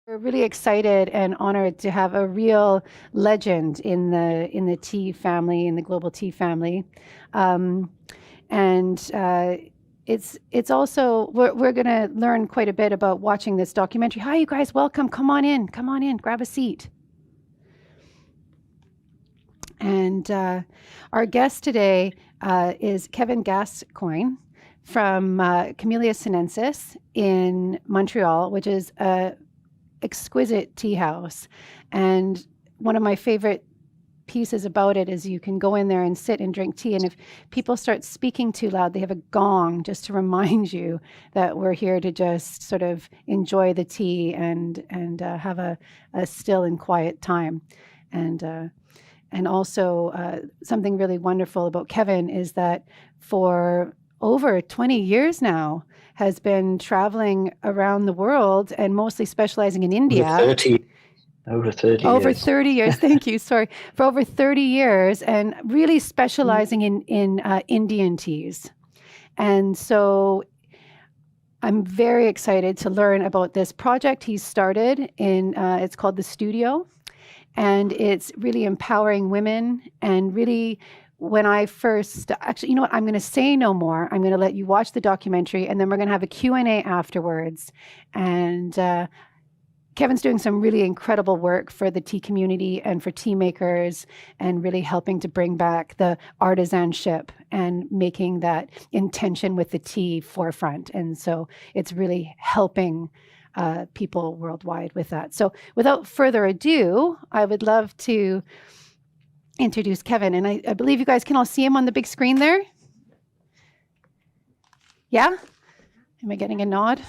We're really excited and honored to have a real legend in the tea family, in the global tea family, um, and it's also we're going to learn quite a bit about watching this documentary. Hi, you guys, welcome. Come on in, grab a seat. And our guest today is Kevin Gascoyne from Camellia Sinensis in Montreal, which is a exquisite tea house. And one of my favorite pieces about it is you can go in there and sit and drink tea. And if people start speaking too loud, they have a gong just to remind you that we're here to just sort of enjoy the tea and have a still and quiet time. And also something really wonderful about Kevin is that for over 20 years now, has been traveling around the world and mostly specializing in India. Over 30 Over years. 30 years, thank you, sorry. For over 30 years and really specializing in Indian teas. And so I'm very excited to learn about this project he's started in, it's called The Studio. And it's really empowering women and really when I first, actually, you know what, I'm going to say no more. I'm going to let you watch the documentary and then we're going to have a Q&A afterwards. And Kevin's doing some really incredible work for the tea community and for tea makers and really helping to bring back the artisanship and making that intention with the tea forefront. And so it's really helping people worldwide with that. So without further ado, I would love to introduce Kevin. And I believe you guys can all see him on the big screen there. Yeah? Am I getting a nod?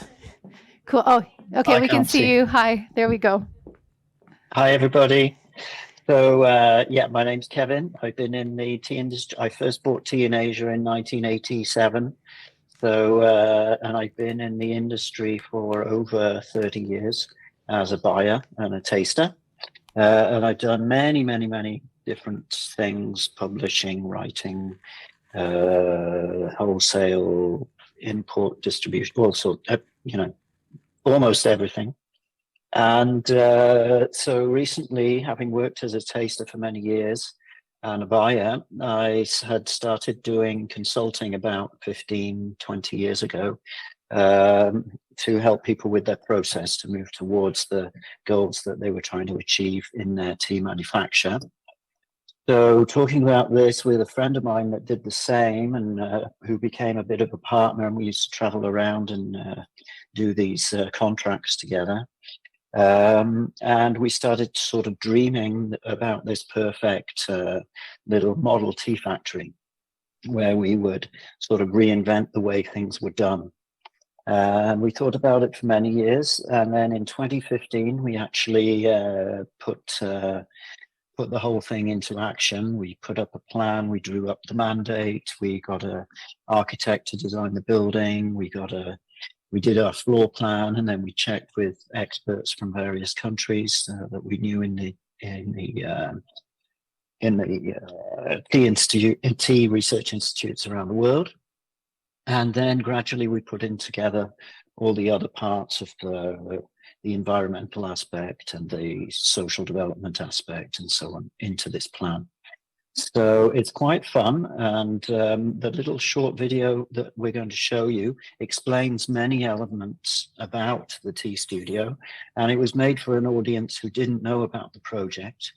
Cool. Oh, okay, we can see you. Hi, there we go. Hi, everybody. So, yeah, my name's Kevin. I've been in the tea industry. I first bought tea in Asia in 1987. So, and I've been in the industry for over 30 years as a buyer and a taster. And I've done many, many, many different things, publishing, writing, wholesale, import, distribution, all sorts, almost everything. And so recently, having worked as a taster for many years and a buyer, I had started doing consulting about 15, 20 years ago to help people with their process to move towards the goals that they were trying to achieve in their tea manufacture. So talking about this with a friend of mine that did the same and who became a bit of a partner, and we used to travel around and do these contracts together. And we started sort of dreaming about this perfect little model tea factory where we would sort of reinvent the way things were done. And we thought about it for many years. And then in 2015, we actually put the whole thing into action. We put up a plan, we drew up the mandate, we got an architect to design the building, we did our floor plan, and then we checked with experts from various countries that we knew in the tea research institutes around the world. And then gradually we put in together all the other parts of the environmental aspect and the social development aspect and so on into this plan. So it's quite fun, and the little short video that we're going to show you explains many elements about the tea studio, and it was made for an audience who didn't know about the project.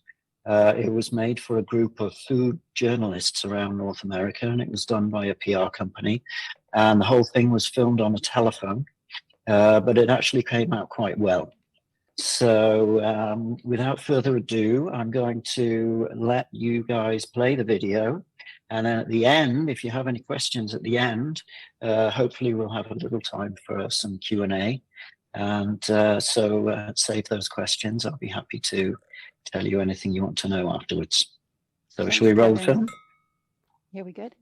It was made for a group of food journalists around North America, and it was done by a PR company, and the whole thing was filmed on a telephone, but it actually came out quite well. So without further ado, I'm going to let you guys play the video. And then at the end, if you have any questions at the end, hopefully we'll have a little time for some Q&A. And so save those questions. I'll be happy to tell you anything you want to know afterwards. So Thanks, shall we roll Kevin. film? Here we good?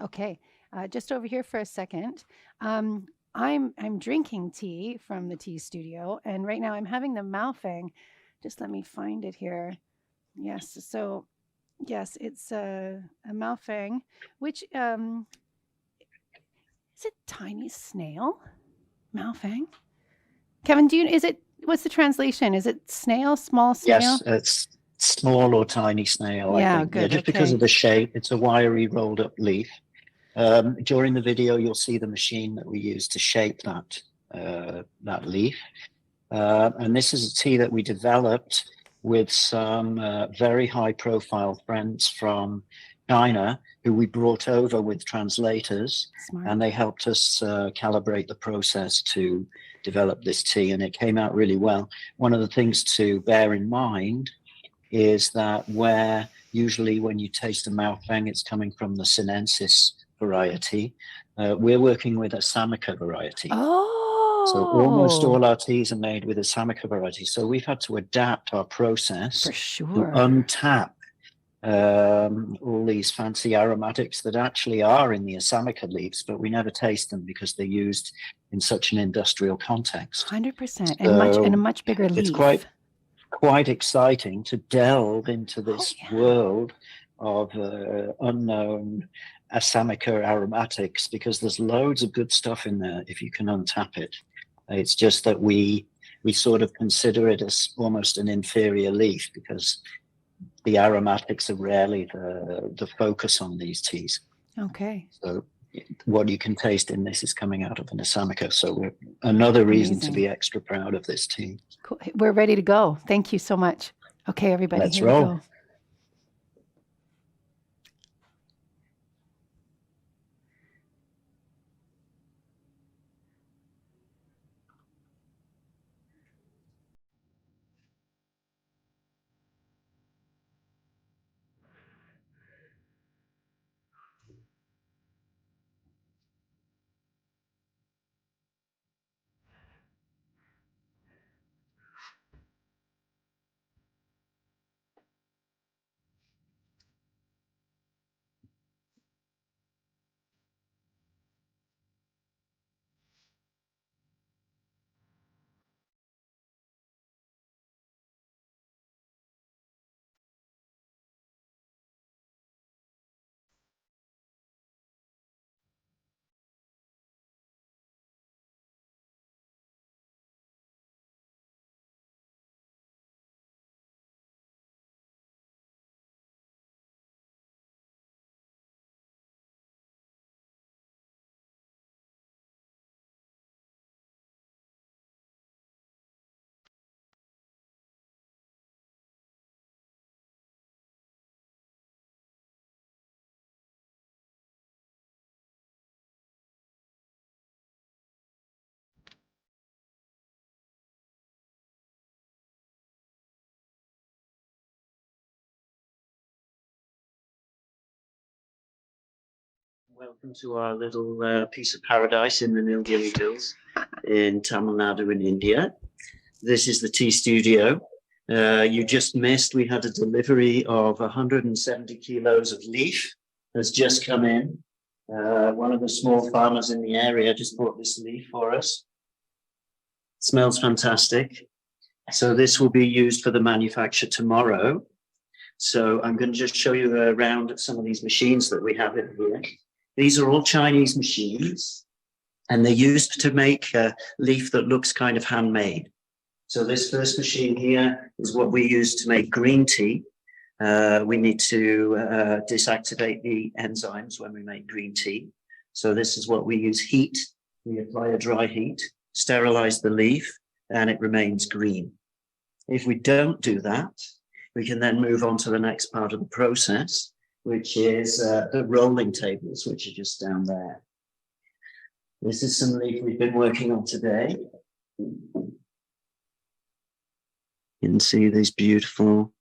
Okay, just over here for a second. I'm drinking tea from the tea studio, and right now I'm having the Malfang. Just let me find it here. Yes, so yes, it's a Malfang, which is it tiny snail? Malfang? Kevin, is it what's the translation? Is it snail, small snail? Yes, it's small or tiny snail, I Yeah, think. Yeah, good. just because Okay. of the shape, it's a wiry rolled up leaf. During the video, you'll see the machine that we use to shape that leaf. And this is a tea that we developed with some very high profile friends from China who we brought over with translators, Smart. and they helped us calibrate the process to develop this tea, and it came out really well. One of the things to bear in mind is that where usually when you taste a Maofeng, it's coming from the Sinensis variety, we're working with a Samaka variety. So almost Oh, all our teas are made with a Samaka variety. So we've had to adapt our process for to sure. untap all these fancy aromatics that actually are in the Samaka leaves, but we never taste them because they're used in such an industrial context. 100%, So and a much bigger it's leaf. quite exciting to delve into Oh, this yeah. world of unknown Asamika aromatics, because there's loads of good stuff in there if you can untap it. It's just that we sort of consider it as almost an inferior leaf because the aromatics are rarely the focus on these teas. Okay. So what you can taste in this is coming out of an Asamika. So another reason to Amazing. be extra proud of this tea. Cool. We're ready to go. Thank you so much. Okay, everybody, Let's here we roll. go. Welcome to our little piece of paradise in the Nilgiri Hills in Tamil Nadu in India. This is the tea studio. You just missed, we had a delivery of 170 kilos of leaf that's just come in. One of the small farmers in the area just bought this leaf for us. It smells fantastic. So this will be used for the manufacture tomorrow. So I'm going to just show you around some of these machines that we have in here. These are all Chinese machines, and they're used to make leaf that looks kind of handmade. So this first machine here is what we use to make green tea. We need to deactivate the enzymes when we make green tea. So this is what we use: heat. We apply a dry heat, sterilize the leaf, and it remains green. If we don't do that, we can then move on to the next part of the process, which is the rolling tables, which are just down there. This is some leaf we've been working on today. You can see these beautiful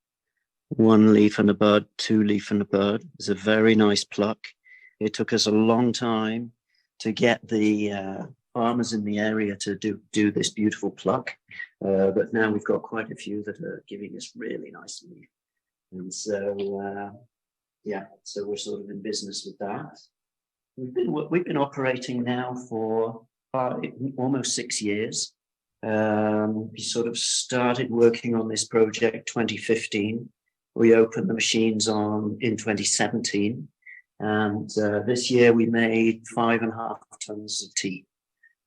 1 leaf and a bud, 2 leaf and a bud. It's a very nice pluck. It took us a long time to get the farmers in the area to do this beautiful pluck. But now we've got quite a few that are giving us really nice leaf. And so, yeah, so we're sort of in business with that. We've been operating now for almost 6 years. We sort of started working on this project 2015. We opened the machines in 2017, and this year we made 5.5 tons of tea.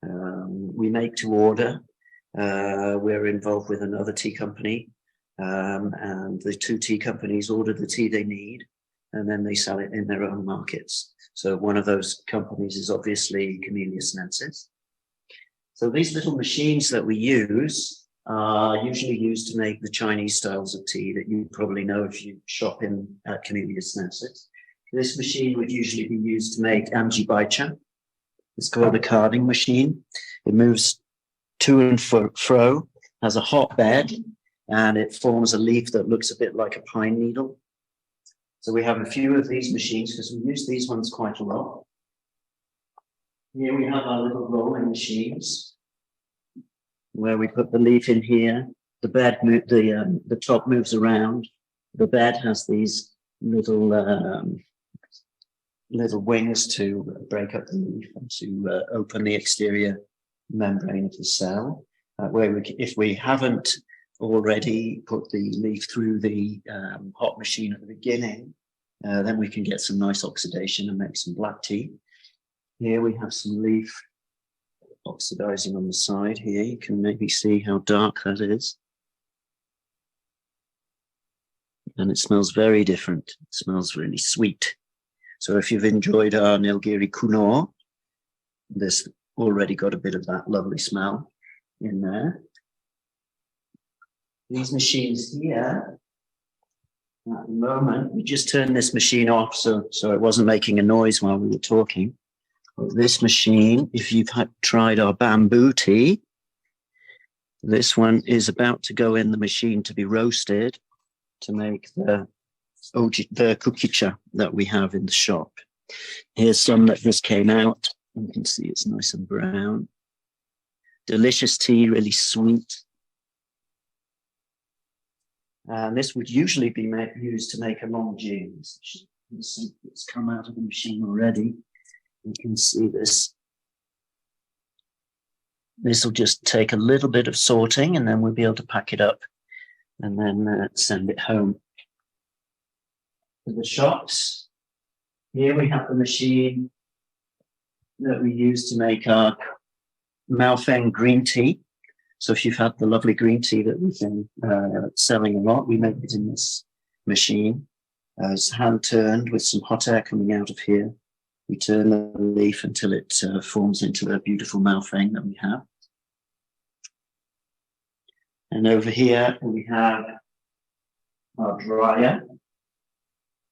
We make to order, We're involved with another tea company, and the two tea companies order the tea they need, and then they sell it in their own markets. So one of those companies is obviously Camellia Sinensis. So these little machines that we use are usually used to make the Chinese styles of tea that you probably know if you shop in Camellia Sinensis. This machine would usually be used to make amji baicha. It's called a carving machine. It moves to and fro, has a hot bed, and it forms a leaf that looks a bit like a pine needle. So we have a few of these machines because we use these ones quite a lot. Here we have our little rolling machines where we put the leaf in here. The bed, the top moves around. The bed has these little wings to break up the leaf and to open the exterior membrane of the cell. If we haven't already put the leaf through the hot machine at the beginning, then we can get some nice oxidation and make some black tea. Here we have some leaf oxidizing on the side here. You can maybe see how dark that is. And it smells very different. It smells really sweet. So if you've enjoyed our Nilgiri Kuno, this already got a bit of that lovely smell in there. These machines here, at the moment, we just turned this machine off so it wasn't making a noise while we were talking. But this machine, if you've tried our bamboo tea, this one is about to go in the machine to be roasted to make the kukicha that we have in the shop. Here's some that just came out. You can see it's nice and brown. Delicious tea, really sweet. And this would usually be used to make a long jeans. It's come out of the machine already. You can see this. This will just take a little bit of sorting and then we'll be able to pack it up and then send it home to the shops. Here we have the machine that we use to make our Maofeng green tea. So if you've had the lovely green tea that we've been selling a lot, we make it in this machine. It's hand turned with some hot air coming out of here. We turn the leaf until it forms into the beautiful Maofeng that we have. And over here we have our dryer.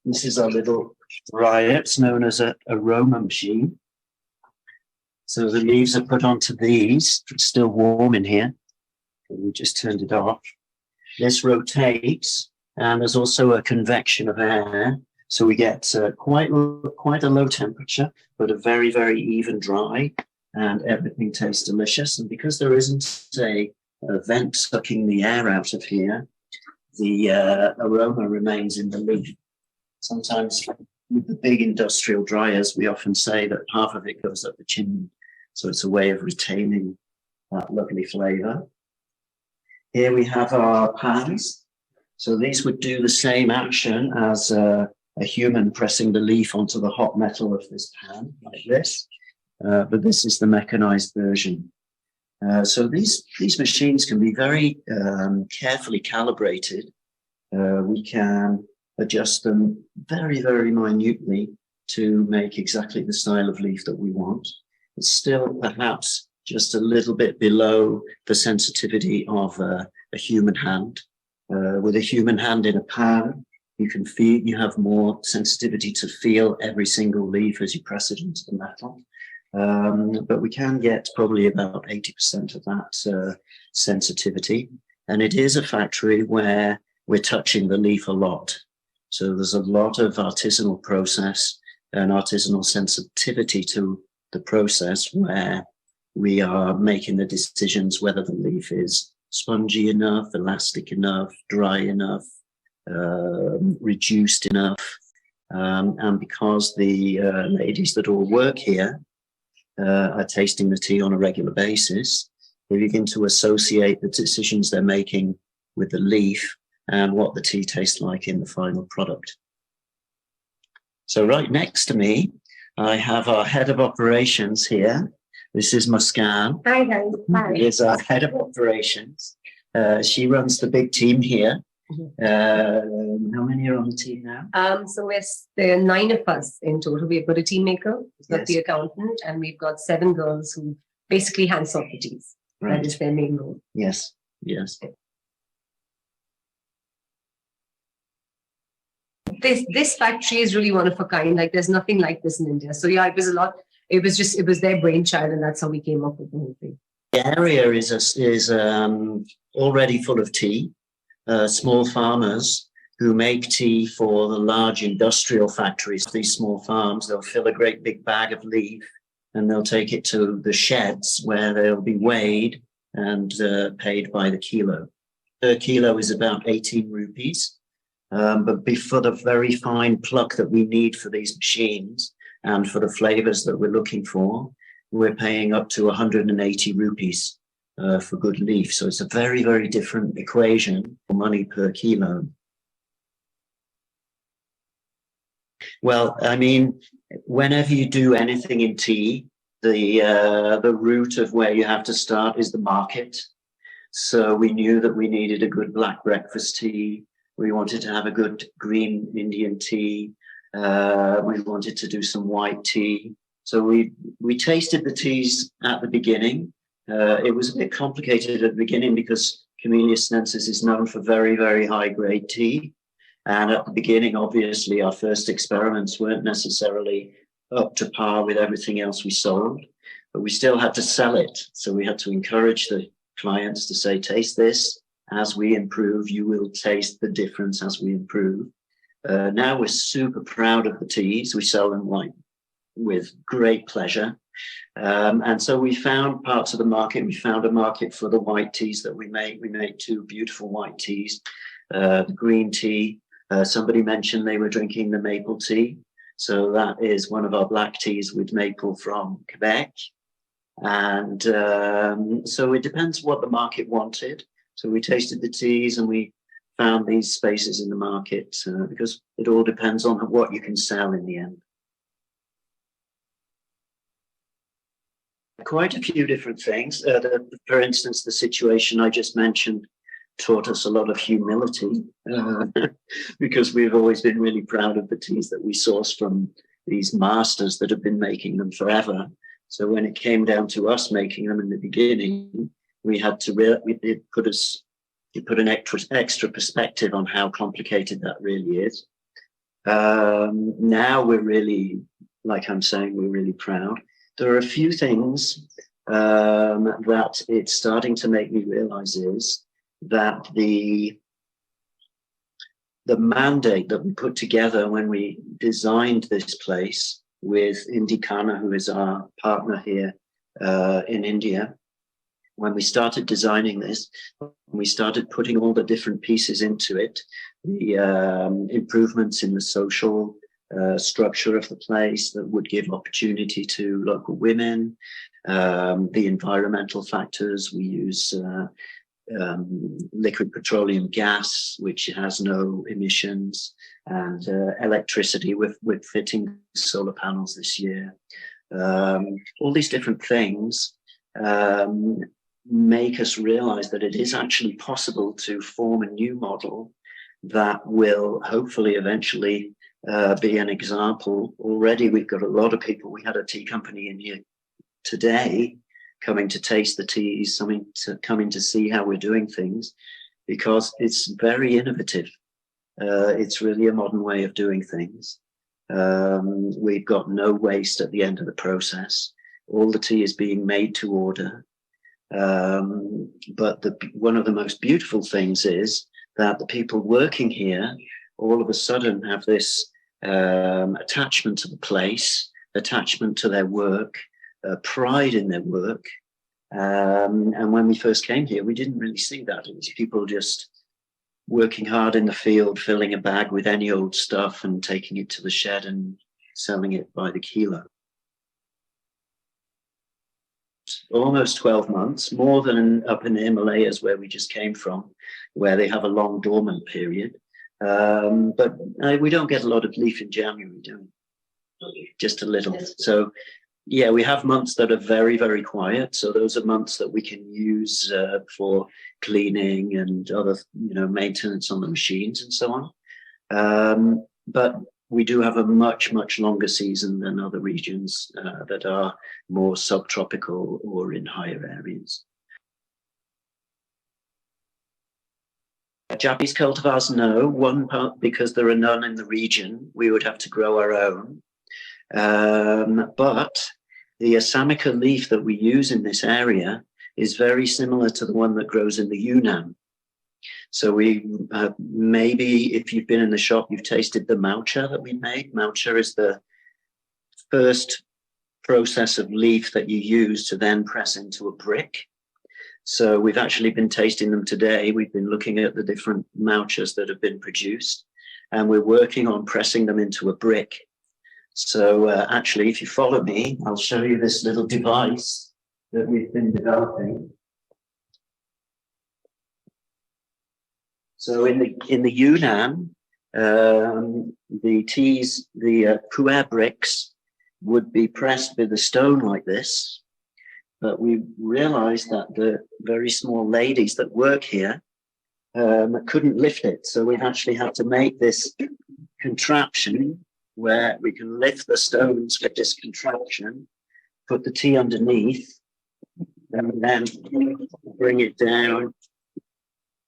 This is our little dryer. It's known as an aroma machine. So the leaves are put onto these. It's still warm in here. We just turned it off. This rotates, and there's also a convection of air. So we get quite a low temperature, but a very, very even dry, and everything tastes delicious. And because there isn't a vent sucking the air out of here, the aroma remains in the leaf. Sometimes with the big industrial dryers, we often say that half of it goes up the chimney. So it's a way of retaining that lovely flavor. Here we have our pans. So these would do the same action as a human pressing the leaf onto the hot metal of this pan, like this. But this is the mechanized version. So these machines can be very carefully calibrated. We can adjust them very, very minutely to make exactly the style of leaf that we want. It's still perhaps just a little bit below the sensitivity of a human hand. With a human hand in a pan, you can feel, you have more sensitivity to feel every single leaf as you press it into the metal. But we can get probably about 80% of that sensitivity. And it is a factory where we're touching the leaf a lot. So there's a lot of artisanal process and artisanal sensitivity to the process where we are making the decisions whether the leaf is spongy enough, elastic enough, dry enough, reduced enough. And because the ladies that all work here are tasting the tea on a regular basis, they begin to associate the decisions they're making with the leaf and what the tea tastes like in the final product. So right next to me, I have our head of operations here. This is Muskan. Hi guys. Hi. Is our head of operations. She runs the big team here. How many are on the team now? So there are 9 of us in total. We've got a team maker, we've got Yes. the accountant, and we've got 7 girls who basically hand sort the teas. Right. That is their main role. Yes. Yes. This factory is really one of a kind. Like there's nothing like this in India. So yeah, it was their brainchild, and that's how we came up with the whole thing. The area is already full of tea. Small farmers who make tea for the large industrial factories. These small farms, they'll fill a great big bag of leaf and they'll take it to the sheds where they'll be weighed and paid by the kilo. Per kilo is about 18 rupees. But for the very fine pluck that we need for these machines and for the flavors that we're looking for, we're paying up to 180 rupees for good leaf. So it's a very, very different equation for money per kilo. Well, I mean, whenever you do anything in tea, the root of where you have to start is the market. So we knew that we needed a good black breakfast tea. We wanted to have a good green Indian tea. We wanted to do some white tea. So we tasted the teas at the beginning. It was a bit complicated at the beginning because Camellia Sinensis is known for very, very high grade tea. And at the beginning, obviously, our first experiments weren't necessarily up to par with everything else we sold, but we still had to sell it. So we had to encourage the clients to say, taste this. As we improve, you will taste the difference as we improve. Now we're super proud of the teas. We sell them with great pleasure. And so we found parts of the market. We found a market for the white teas that we make. We made 2 beautiful white teas. The green tea, somebody mentioned they were drinking the maple tea. So that is one of our black teas with maple from Quebec. And so it depends what the market wanted. So we tasted the teas and we found these spaces in the market because it all depends on what you can sell in the end. Quite a few different things. For instance, the situation I just mentioned taught us a lot of humility because we've always been really proud of the teas that we source from these masters that have been making them forever. So when it came down to us making them in the beginning, we had to it put an extra perspective on how complicated that really is. Now we're really, like I'm saying, we're really proud. There are a few things that it's starting to make me realize is that the mandate that we put together when we designed this place with Indi, Khanna, who is our partner here in India, when we started designing this, we started putting all the different pieces into it, the improvements in the social structure of the place that would give opportunity to local women, the environmental factors. We use liquid petroleum gas, which has no emissions, and electricity. We're fitting solar panels this year. All these different things make us realize that it is actually possible to form a new model that will hopefully eventually be an example. Already we've got a lot of people. We had a tea company in here today coming to taste the teas, coming to see how we're doing things, because it's very innovative. It's really a modern way of doing things. We've got no waste at the end of the process. All the tea is being made to order. But one of the most beautiful things is that the people working here all of a sudden have this attachment to the place, attachment to their work, pride in their work. And when we first came here, we didn't really see that. It was people just working hard in the field, filling a bag with any old stuff and taking it to the shed and selling it by the kilo. Almost 12 months, more than up in the Himalayas where we just came from, where they have a long dormant period. But we don't get a lot of leaf in January, do we? Just a little. So Yeah, we have months that are very, very quiet. So those are months that we can use for cleaning and other, maintenance on the machines and so on. But we do have a much, much longer season than other regions that are more subtropical or in higher areas. Japanese cultivars, no. One part because there are none in the region. We would have to grow our own. But the Assamica leaf that we use in this area is very similar to the one that grows in the Yunnan. So we maybe if you've been in the shop, you've tasted the maucha that we made. Maucha is the first process of leaf that you use to then press into a brick. So we've actually been tasting them today. We've been looking at the different mauchas that have been produced, and we're working on pressing them into a brick. So actually, if you follow me, I'll show you this little device that we've been developing. So in the Yunnan, the teas, the pu'er bricks would be pressed with a stone like this. But we realized that the very small ladies that work here couldn't lift it. So we've actually had to make this contraption where we can lift the stones with this contraption, put the tea underneath, and then bring it down,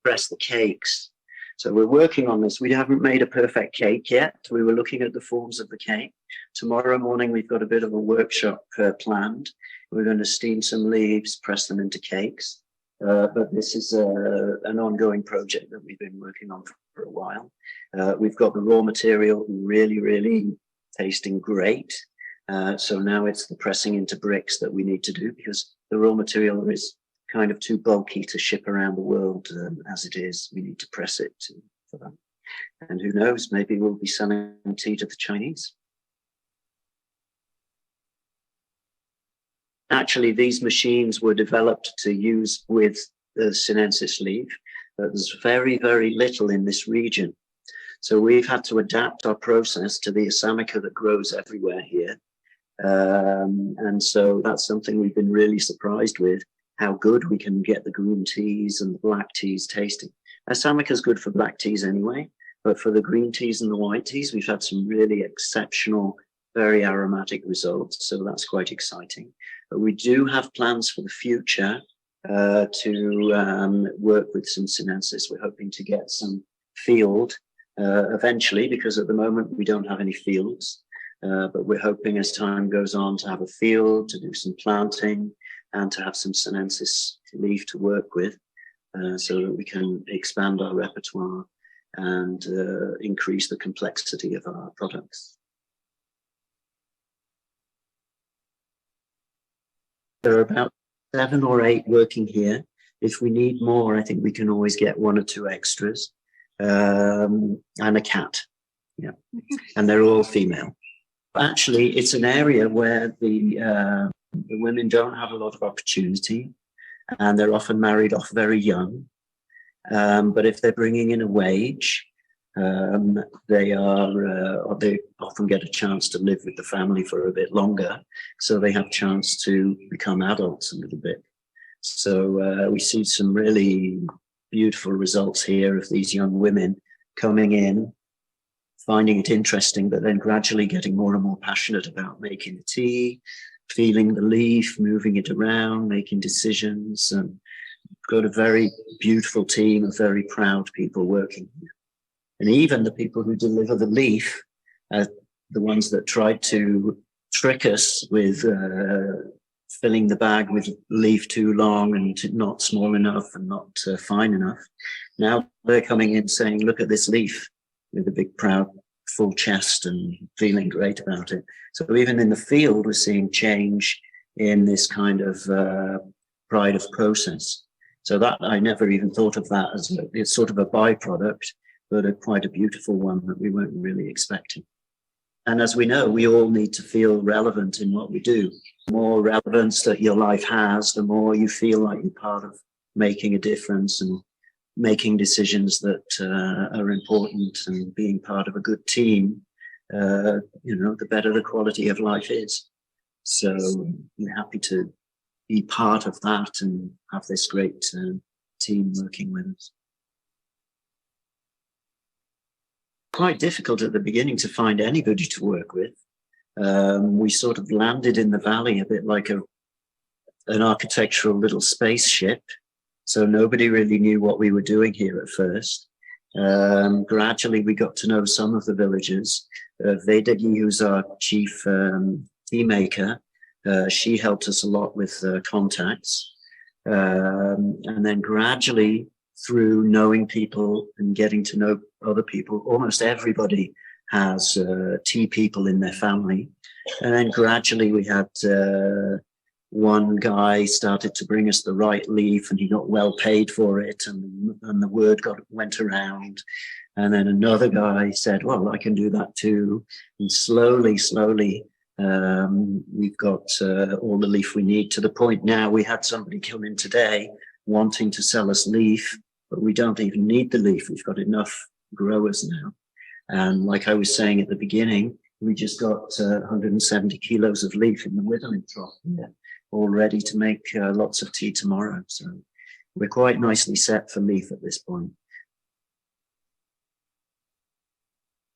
press the cakes. So we're working on this. We haven't made a perfect cake yet. We were looking at the forms of the cake. Tomorrow morning, we've got a bit of a workshop planned. We're going to steam some leaves, press them into cakes. But this is an ongoing project that we've been working on for a while. We've got the raw material really, really tasting great. So now it's the pressing into bricks that we need to do because the raw material is kind of too bulky to ship around the world as it is. We need to press it for that. And who knows, maybe we'll be selling tea to the Chinese. Actually, these machines were developed to use with the Sinensis leaf, but there's very, very little in this region. So we've had to adapt our process to the Assamica that grows everywhere here. And so that's something we've been really surprised with, how good we can get the green teas and the black teas tasting. Assamica is good for black teas anyway, but for the green teas and the white teas, we've had some really exceptional, very aromatic results. So that's quite exciting. But we do have plans for the future to work with some Sinensis. We're hoping to get some field eventually, because at the moment we don't have any fields. But we're hoping as time goes on to have a field, to do some planting, and to have some Sinensis leaf to work with so that we can expand our repertoire and increase the complexity of our products. There are about 7 or 8 working here. If we need more, I think we can always get 1 or 2 extras and a cat. Yeah, and they're all female. Actually, it's an area where the women don't have a lot of opportunity, and they're often married off very young. But if they're bringing in a wage, they often get a chance to live with the family for a bit longer, so they have a chance to become adults a little bit. So we see some really beautiful results here of these young women coming in, finding it interesting, but then gradually getting more and more passionate about making the tea, feeling the leaf, moving it around, making decisions, and got a very beautiful team of very proud people working here. And even the people who deliver the leaf are the ones that tried to trick us with filling the bag with leaf too long and not small enough and not fine enough. Now they're coming in saying, look at this leaf, with a big proud full chest and feeling great about it. So even in the field, we're seeing change in this kind of pride of process. So that I never even thought of that as it's sort of a byproduct, but quite a beautiful one that we weren't really expecting. And as we know, we all need to feel relevant in what we do. The more relevance that your life has, the more you feel like you're part of making a difference and making decisions that are important and being part of a good team, the better the quality of life is. So we're happy to be part of that and have this great team working with us. Quite difficult at the beginning to find anybody to work with. We sort of landed in the valley a bit like an architectural little spaceship. So nobody really knew what we were doing here at first. Gradually, we got to know some of the villagers. Vedagi, who's our chief tea maker, she helped us a lot with contacts. And then gradually, through knowing people and getting to know other people, almost everybody has tea people in their family. And then gradually we had one guy started to bring us the right leaf, and he got well paid for it, and the word went around. And then another guy said, well, I can do that too. And slowly, we've got all the leaf we need, to the point now we had somebody come in today wanting to sell us leaf, but we don't even need the leaf. We've got enough growers now. And like I was saying at the beginning, we just got 170 kilos of leaf in the whittling trough here, all ready to make lots of tea tomorrow. So we're quite nicely set for leaf at this point.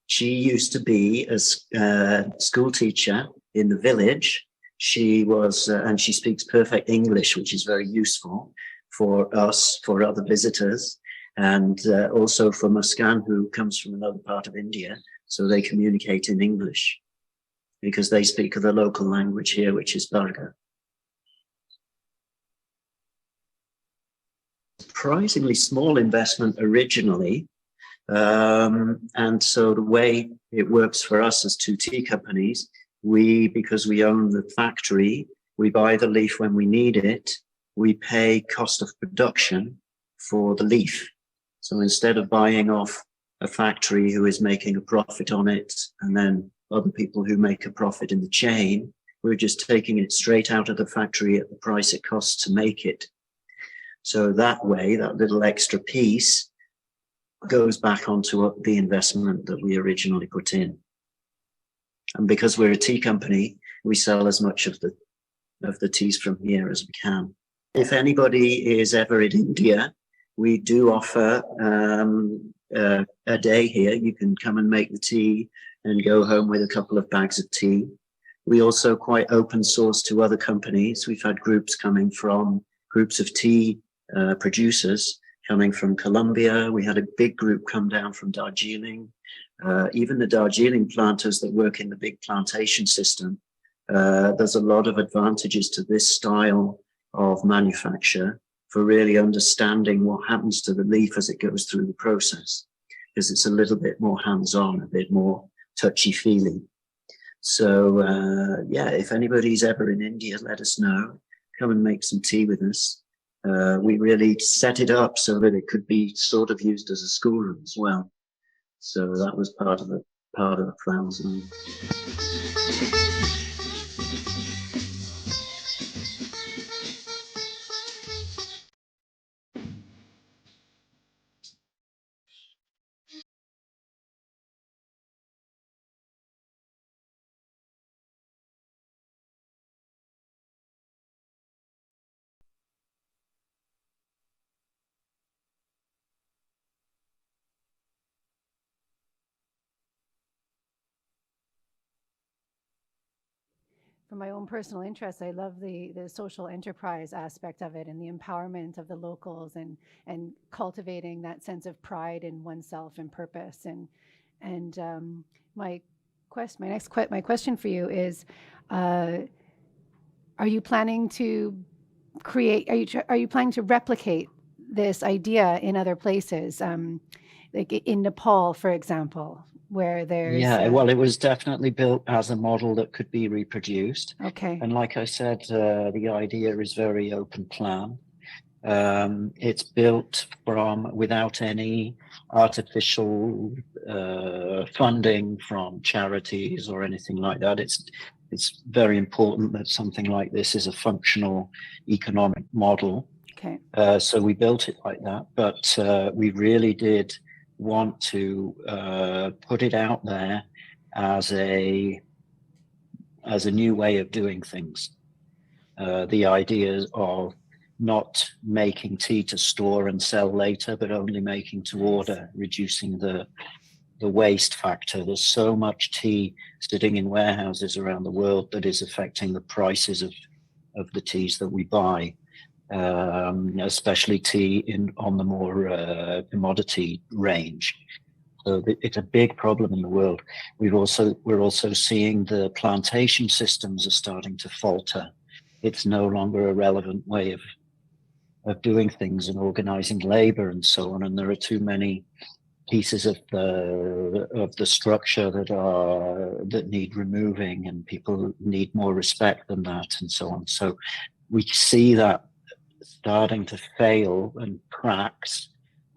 She used to be a school teacher in the village. She was, and she speaks perfect English, which is very useful for us, for other visitors, and also for Muskan, who comes from another part of India. So they communicate in English because they speak the local language here, which is Barga. Surprisingly small investment originally. And so the way it works for us as two tea companies, because we own the factory, we buy the leaf when we need it. We pay cost of production for the leaf. So instead of buying off a factory who is making a profit on it, and then other people who make a profit in the chain, we're just taking it straight out of the factory at the price it costs to make it. So that way, that little extra piece goes back onto the investment that we originally put in. And because we're a tea company, we sell as much of the teas from here as we can. If anybody is ever in India, we do offer a day here. You can come and make the tea and go home with a couple of bags of tea. We also quite open source to other companies. We've had groups of tea producers coming from Colombia. We had a big group come down from Darjeeling. Even the Darjeeling planters that work in the big plantation system, there's a lot of advantages to this style of manufacture for really understanding what happens to the leaf as it goes through the process, because it's a little bit more hands-on, a bit more touchy-feely. So, yeah, if anybody's ever in India, let us know. Come and make some tea with us. We really set it up so that it could be sort of used as a schoolroom as well. So that was part of the plans. For my own personal interest, I love the social enterprise aspect of it and the empowerment of the locals and cultivating that sense of pride in oneself and purpose. And my question for you is, are you planning to replicate this idea in other places, like in Nepal, for example? Where there's well, it was definitely built as a model that could be reproduced. Okay. And like I said, the idea is very open plan. It's built without any artificial funding from charities or anything like that. It's very important that something like this is a functional economic model. Okay. So we built it like that, but we really did want to put it out there as a as a new way of doing things. The idea of not making tea to store and sell later, but only making to order, reducing the waste factor. There's so much tea sitting in warehouses around the world that is affecting the prices of the teas that we buy, especially tea on the more commodity range. So it's a big problem in the world. We're also seeing the plantation systems are starting to falter. It's no longer a relevant way of doing things and organizing labor and so on. And there are too many pieces of the structure that need removing, and people need more respect than that, and so on. So we see that starting to fail and cracks.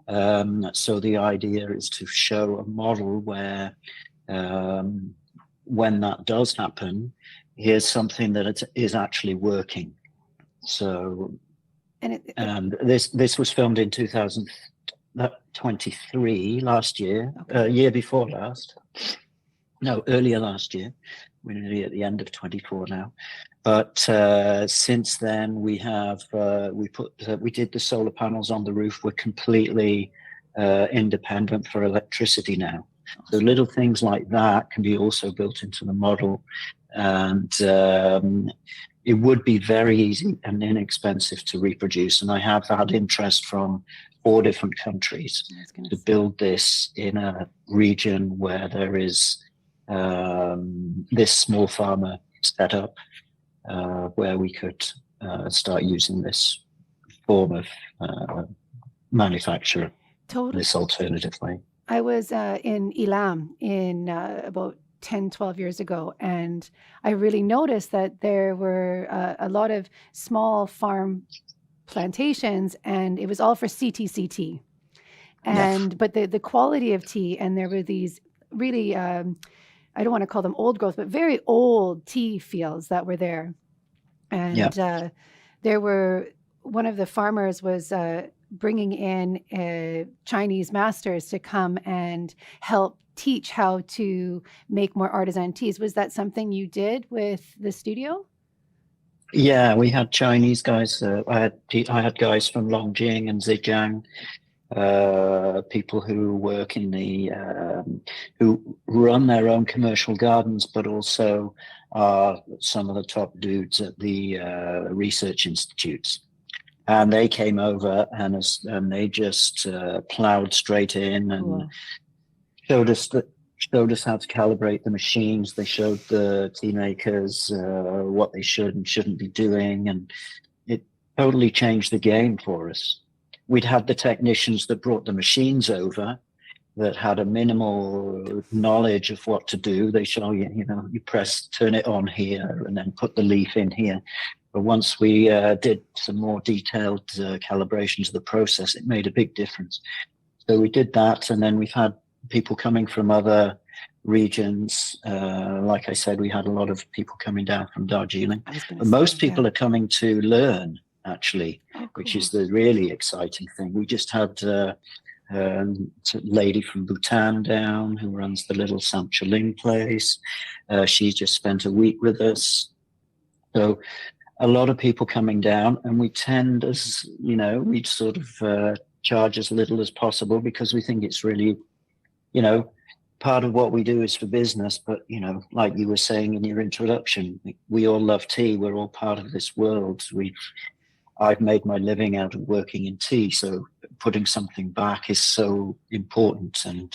So the idea is to show a model where when that does happen, here's something that is actually working. So, and this was filmed in 2023, last year, year before last. No, earlier last year. We're nearly at the end of 24 now. But since then, we did the solar panels on the roof. We're completely independent for electricity now. So little things like that can be also built into the model, and it would be very easy and inexpensive to reproduce. And I have had interest from 4 different countries to build this in a region where there is this small farmer setup, where we could start using this form of manufacture, this alternative way. I was in Ilam about 10, 12 years ago, and I really noticed that there were a lot of small farm plantations, and it was all for CTCT. And but the quality of tea, and there were these really I don't want to call them old growth, but very old tea fields that were there. And there were, one of the farmers was bringing in Chinese masters to come and help teach how to make more artisan teas. Was that something you did with the studio? Yeah, we had Chinese guys. I had guys from Longjing and Zhejiang, people who work in who run their own commercial gardens, but also are some of the top dudes at the research institutes. And they came over and they just plowed straight in and showed us how to calibrate the machines. They showed the tea makers what they should and shouldn't be doing, and it totally changed the game for us. We'd had the technicians that brought the machines over that had a minimal knowledge of what to do. They show you, you turn it on here and then put the leaf in here. But once we did some more detailed calibrations of the process, it made a big difference. So we did that, and then we've had people coming from other regions. Like I said, we had a lot of people coming down from Darjeeling. But most people are coming to learn, actually, which is the really exciting thing. We just had a lady from Bhutan down who runs the little Samchaling place. She just spent a week with us. So a lot of people coming down, and we tend, as we sort of charge as little as possible, because we think it's really, part of what we do is for business. But, like you were saying in your introduction, we all love tea. We're all part of this world. I've made my living out of working in tea. So putting something back is so important, and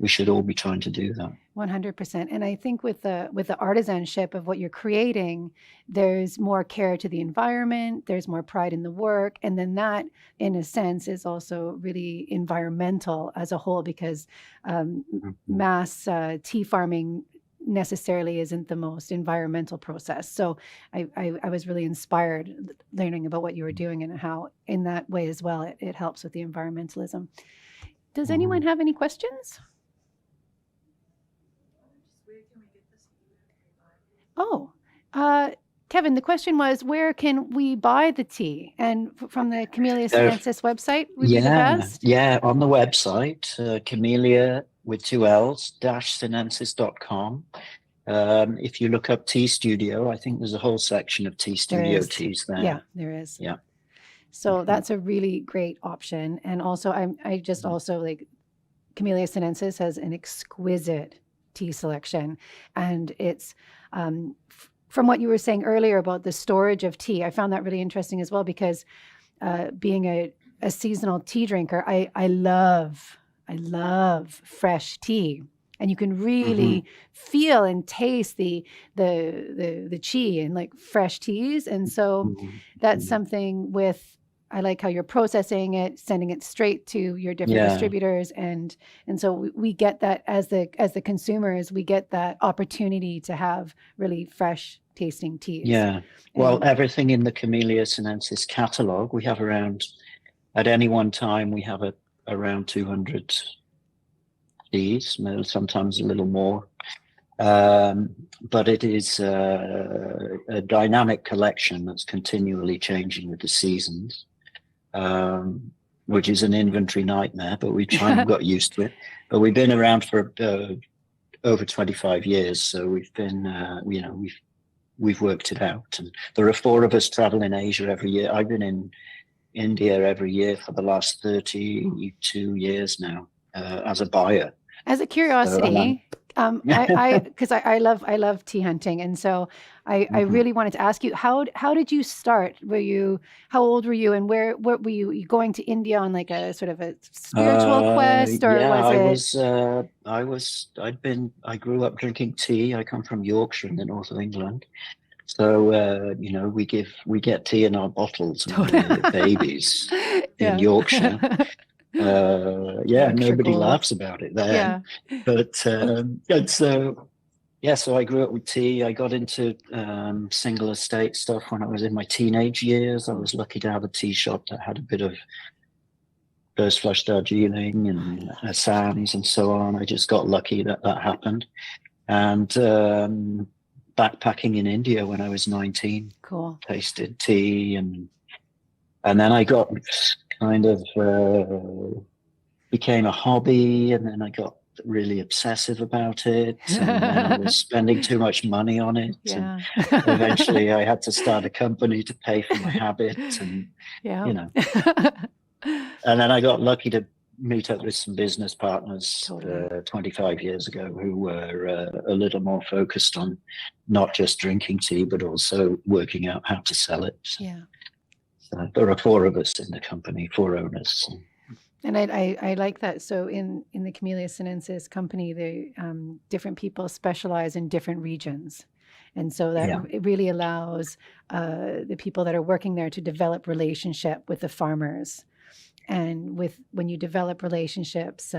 we should all be trying to do that. 100%. And I think with the artisanship of what you're creating, there's more care to the environment, there's more pride in the work. And then that, in a sense, is also really environmental as a whole, because mass tea farming necessarily isn't the most environmental process. So I was really inspired learning about what you were doing, and how in that way as well, it helps with the environmentalism. Does anyone have any questions? Oh, Kevin, the question was, where can we buy the tea? And from the Camellia Sinensis website would be the best? Yeah, on the website, Camellia with 2 L's, -sinensis.com. If you look up tea studio, I think there's a whole section of tea There studio is. teas there. Yeah, there is. Yeah. So Mhm. that's a really great option. And also, I just Mhm. also like Camellia Sinensis has an exquisite tea selection, and it's from what you were saying earlier about the storage of tea. I found that really interesting as well because being a seasonal tea drinker, I love fresh tea, and you can really feel and taste the chi and like fresh teas. And so Mhm. that's Mhm. something with, I like how you're processing it, sending it straight to your different Yeah. distributors, and so we get that as the consumers, we get that opportunity to have really fresh tasting teas. Yeah. Well, And everything in the Camellia Sinensis catalog, we have at any one time, we have around 200 teas, sometimes a little more. But it is a dynamic collection that's continually changing with the seasons, which is an inventory nightmare, but we kind of got used to it. But we've been around for over 25 years, so we've been, we've worked it out. And there are 4 of us travel in Asia every year. I've been in India every year for the last 32 years now as a buyer. as a So, curiosity, because I love tea hunting, and so I Mhm. really wanted to ask you, how did you start? How old were you, and what were you going to India on, like a sort of a spiritual quest, or Yeah, was it? I grew up drinking tea. I come from Yorkshire in the north of England. So, we get tea in our bottles when we're babies in Yeah. Yorkshire. Yorkshire Nobody gold. laughs about it then. Yeah. But and so so I grew up with tea. I got into single estate stuff when I was in my teenage years. I was lucky to have a tea shop that had a bit of first flush Darjeeling and Assams and so on. I just got lucky that happened. And backpacking in India when I was 19, Cool. tasted tea, and then I got kind of became a hobby, and then I got really obsessive about it, and then I was spending too much money on it, Yeah. and eventually I had to start a company to pay for my habit, and Yeah. and then I got lucky to meet up with some business partners Totally. 25 years ago who were a little more focused on not just drinking tea, but also working out how to sell it. Yeah. So there are 4 of us in the company, 4 owners. And I like that. So in the Camellia Sinensis company, the different people specialize in different regions. And so that Yeah. it really allows the people that are working there to develop relationship with the farmers. And when you develop relationships,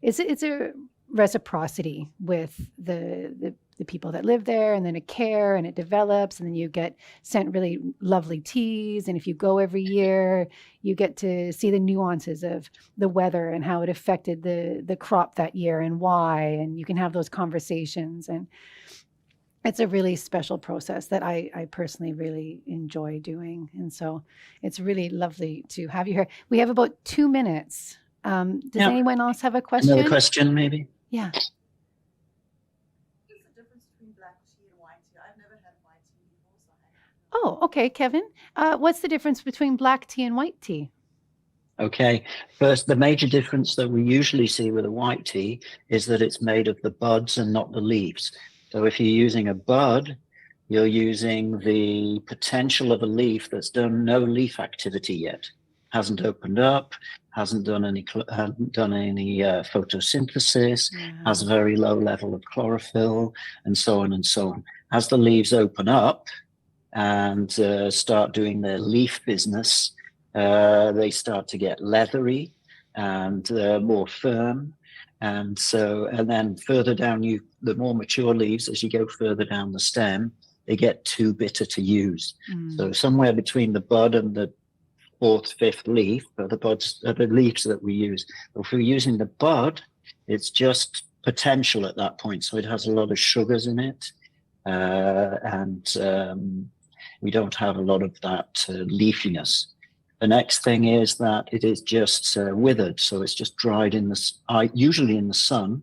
it's a reciprocity with the people that live there, and then a care, and it develops, and then you get sent really lovely teas. And if you go every year, you get to see the nuances of the weather and how it affected the crop that year and why, and you can have those conversations. And it's a really special process that I personally really enjoy doing. And so it's really lovely to have you here. We have about 2 minutes. Does anyone else have a question? Another question, maybe? Yeah. What's the difference between black tea and white tea? I've never had white tea before. Oh, okay, Kevin. What's the difference between black tea and white tea? Okay. First, the major difference that we usually see with a white tea is that it's made of the buds and not the leaves. So if you're using a bud, you're using the potential of a leaf that's done no leaf activity yet, hasn't opened up, hasn't done any photosynthesis, has a very low level of chlorophyll, and so on and so on. As the leaves open up and start doing their leaf business, they start to get leathery and more firm. And then further down, the more mature leaves, as you go further down the stem, they get too bitter to use. So somewhere between the bud and the 4th, 5th leaf are the leaves that we use. If we're using the bud, it's just potential at that point. So it has a lot of sugars in it, and we don't have a lot of that leafiness. The next thing is that it is just withered, so it's just dried usually in the sun,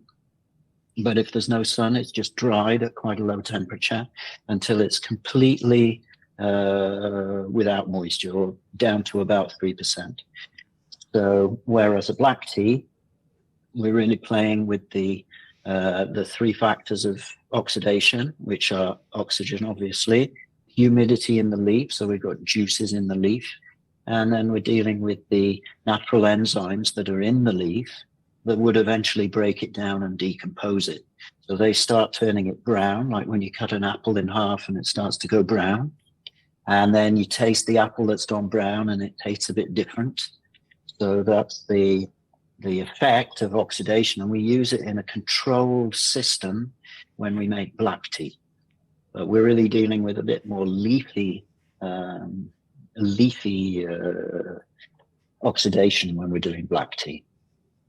But if there's no sun, it's just dried at quite a low temperature until it's completely without moisture, or down to about 3%. So whereas a black tea, we're really playing with the 3 factors of oxidation, which are oxygen, obviously, humidity in the leaf, so we've got juices in the leaf, and then we're dealing with the natural enzymes that are in the leaf that would eventually break it down and decompose it. So they start turning it brown, like when you cut an apple in half and it starts to go brown. And then you taste the apple that's gone brown and it tastes a bit different. So that's the effect of oxidation. And we use it in a controlled system when we make black tea. But we're really dealing with a bit more leafy oxidation when we're doing black tea.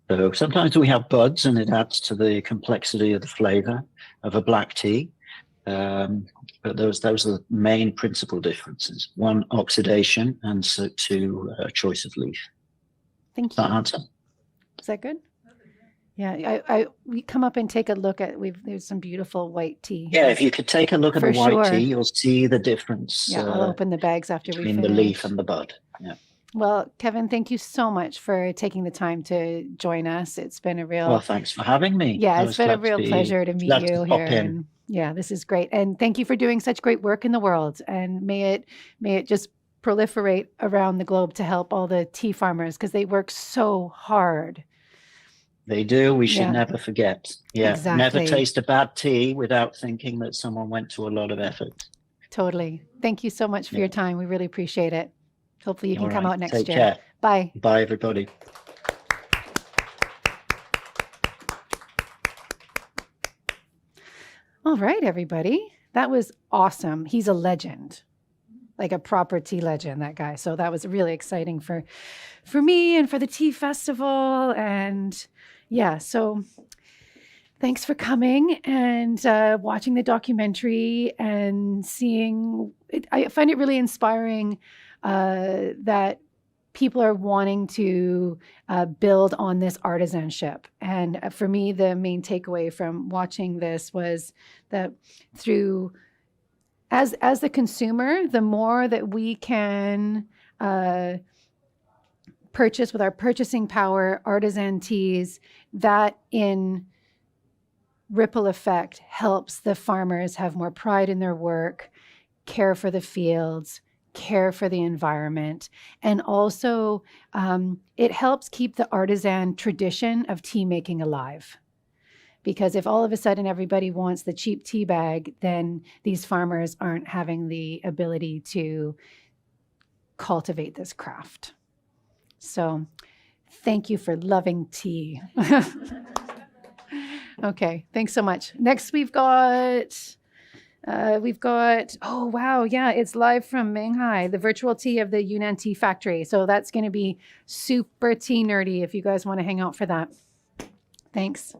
So sometimes we have buds and it adds to the complexity of the flavor of a black tea. But those are the main principal differences. 1, oxidation, and 2, choice of leaf. Thank Does that you. answer? Is that good? Yeah, we come up and take a look at, there's some beautiful white tea. Yeah, if you could take a look at For the white sure. tea, you'll see the difference Yeah, I'll open the bags after we between finish. the leaf and the bud. Yeah. Well, Kevin, thank you so much for taking the time to join us. It's been a real, Well, thanks for having me. yeah, I it's was been a glad real pleasure to meet glad to you pop here. in. And yeah, this is great. And thank you for doing such great work in the world. And may it just proliferate around the globe to help all the tea farmers, because they work so hard. They do. We should Yeah. never forget. Yeah. Exactly. Never taste a bad tea without thinking that someone went to a lot of effort. Totally. Thank you so much for Yeah. your time. We really appreciate it. Hopefully you can All come right. out next Take year. care. Bye. Bye, everybody. All right, everybody. That was awesome. He's a legend, like a proper tea legend, that guy. So that was really exciting for me and for the tea festival. And yeah, so thanks for coming and watching the documentary and seeing it. I find it really inspiring that people are wanting to build on this artisanship. And for me, the main takeaway from watching this was that through, as the consumer, the more that we can purchase with our purchasing power artisan teas, that in ripple effect helps the farmers have more pride in their work, care for the fields, care for the environment, and also it helps keep the artisan tradition of tea making alive. Because if all of a sudden everybody wants the cheap tea bag, then these farmers aren't having the ability to cultivate this craft. So thank you for loving tea. Okay, thanks so much. Next we've got, oh wow, yeah, it's live from Manghai, the virtual tea of the Yunnan Tea Factory. So that's going to be super tea nerdy if you guys want to hang out for that. Thanks.